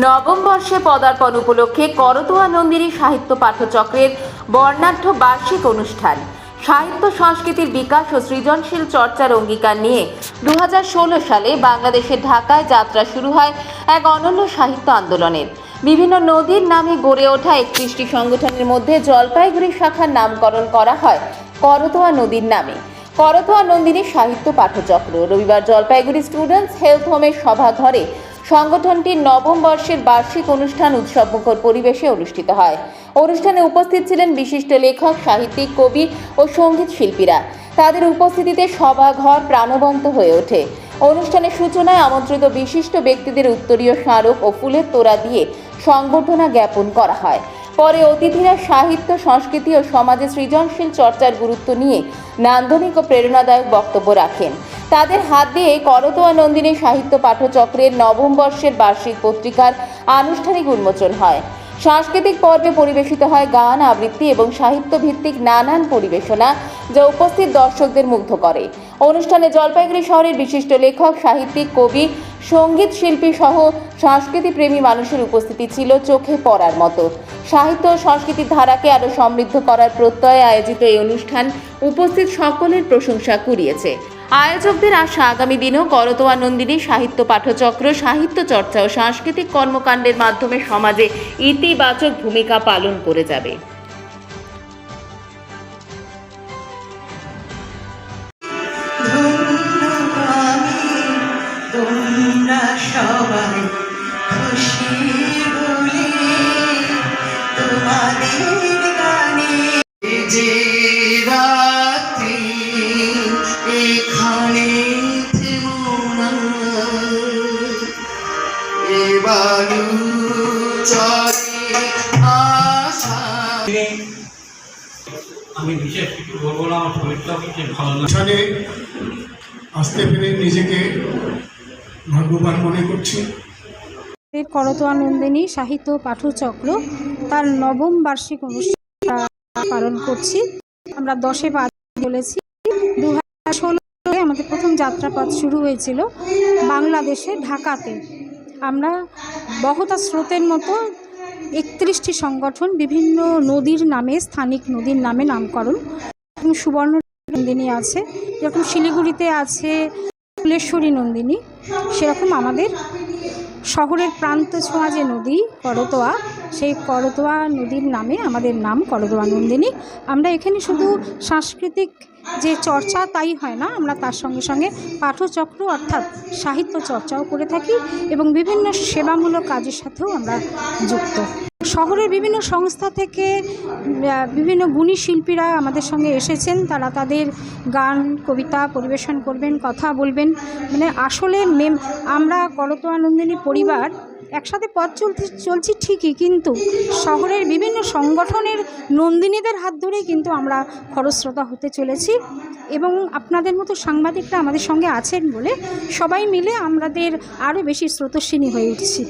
নবম বর্ষে পদার্পণ উপলক্ষে করতোয়া নন্দিনী সাহিত্য পাঠচক্রের বর্ণাঢ্য বার্ষিক অনুষ্ঠান। সাহিত্য সংস্কৃতির বিকাশ ও সৃজনশীল চর্চার অঙ্গীকার নিয়ে 2016 সালে বাংলাদেশের ঢাকায় যাত্রা শুরু হয় এক অনন্য সাহিত্য আন্দোলনের। বিভিন্ন নদীর নামে গড়ে ওঠা 31টি সংগঠনের মধ্যে জলপাইগুড়ি শাখার নামকরণ করা হয় করতোয়া নদীর নামে। করতোয়া নন্দিনী সাহিত্য পাঠচক্র রবিবার জলপাইগুড়ি স্টুডেন্টস হেলথ হোমের সভাঘরে সংগঠনটির নবম বর্ষের বার্ষিক অনুষ্ঠান উৎসবমুখর পরিবেশে অনুষ্ঠিত হয়। অনুষ্ঠানে উপস্থিত ছিলেন বিশিষ্ট লেখক, সাহিত্যিক, কবি ও সঙ্গীত শিল্পীরা। তাদের উপস্থিতিতে সভাঘর প্রাণবন্ত হয়ে ওঠে। অনুষ্ঠানের সূচনায় আমন্ত্রিত বিশিষ্ট ব্যক্তিদের উত্তরীয় স্মারক ও ফুলের তোড়া দিয়ে সংবর্ধনা জ্ঞাপন করা হয়। পরে অতিথিরা সাহিত্য, সংস্কৃতি ও সমাজে সৃজনশীল চর্চার গুরুত্ব নিয়ে নান্দনিক ও প্রেরণাদায়ক বক্তব্য রাখেন। তাদের হাত দিয়ে করতোয়া নন্দিনী সাহিত্য পাঠচক্রের নবম বর্ষের বার্ষিক পত্রিকার আনুষ্ঠানিক উন্মোচন হয়। সাংস্কৃতিক পর্বে পরিবেশিত হয় গান, আবৃত্তি এবং সাহিত্য ভিত্তিক নানান পরিবেশনা, যা উপস্থিত দর্শকদের মুগ্ধ করে। অনুষ্ঠানে জলপাইগুড়ি শহরের বিশিষ্ট লেখক, সাহিত্যিক, কবি, সঙ্গীত শিল্পী সহ সংস্কৃতি প্রেমী মানুষের উপস্থিতি ছিল চোখে পড়ার মতো। সাহিত্য ও সংস্কৃতির ধারাকে আরও সমৃদ্ধ করার প্রত্যয়ে আয়োজিত এই অনুষ্ঠান উপস্থিত সকলের প্রশংসা কুড়িয়েছে। আয়োজকদের আশা, আগামী দিনেও করতোয়া নন্দিনী সাহিত্য পাঠচক্র সাহিত্য চর্চা ও সাংস্কৃতিক কর্মকাণ্ডের মাধ্যমে সমাজে ইতিবাচক ভূমিকা পালন করে যাবে। আমি বিশেষ কিছু বলবো না, আমার শরীরটা হচ্ছে ভালো লাগে। আসতে পেরে নিজেকে ভাগ্যবান মনে করছি। করতোয়া নন্দিনী সাহিত্য পাঠচক্র তার নবম বার্ষিক অনুষ্ঠান পালন করছি। আমরা 10-এ পা চলেছি। 2016 আমাদের প্রথম যাত্রাপথ শুরু হয়েছিল বাংলাদেশে, ঢাকাতে। আমরা বহতা স্রোতের মতো 31টি সংগঠন, বিভিন্ন নদীর নামে, স্থানিক নদীর নামে নামকরণ। সুবর্ণ নন্দিনী আছে, যেরকম শিলিগুড়িতে আছে ফুলেশ্বরী নন্দিনী, সেরকম আমাদের শহরের প্রান্ত ছোঁয়া যে নদী করতোয়া, সেই করতোয়া নদীর নামে আমাদের নাম করতোয়া নন্দিনী। আমরা এখানে শুধু সাংস্কৃতিক যে চর্চা তাই হয় না, আমরা তার সঙ্গে সঙ্গে পাঠচক্র অর্থাৎ সাহিত্য চর্চাও করে থাকি এবং বিভিন্ন সেবামূলক কাজের সাথেও আমরা যুক্ত। শহরের বিভিন্ন সংস্থা থেকে বিভিন্ন গুণী শিল্পীরা আমাদের সঙ্গে এসেছেন। তারা তাদের গান, কবিতা পরিবেশন করবেন, কথা বলবেন। মানে আসলে আমরা করতোয়া নন্দিনী পরিবার একসাথে পথ চলছি ঠিকই, কিন্তু শহরের বিভিন্ন সংগঠনের নন্দিনীদের হাত ধরেই কিন্তু আমরা খরস্রোতা হতে চলেছি এবং আপনাদের মতো সাংবাদিকরা আমাদের সঙ্গে আছেন বলে সবাই মিলে আমাদের আরও বেশি স্রোতস্বিনী হয়ে উঠছি।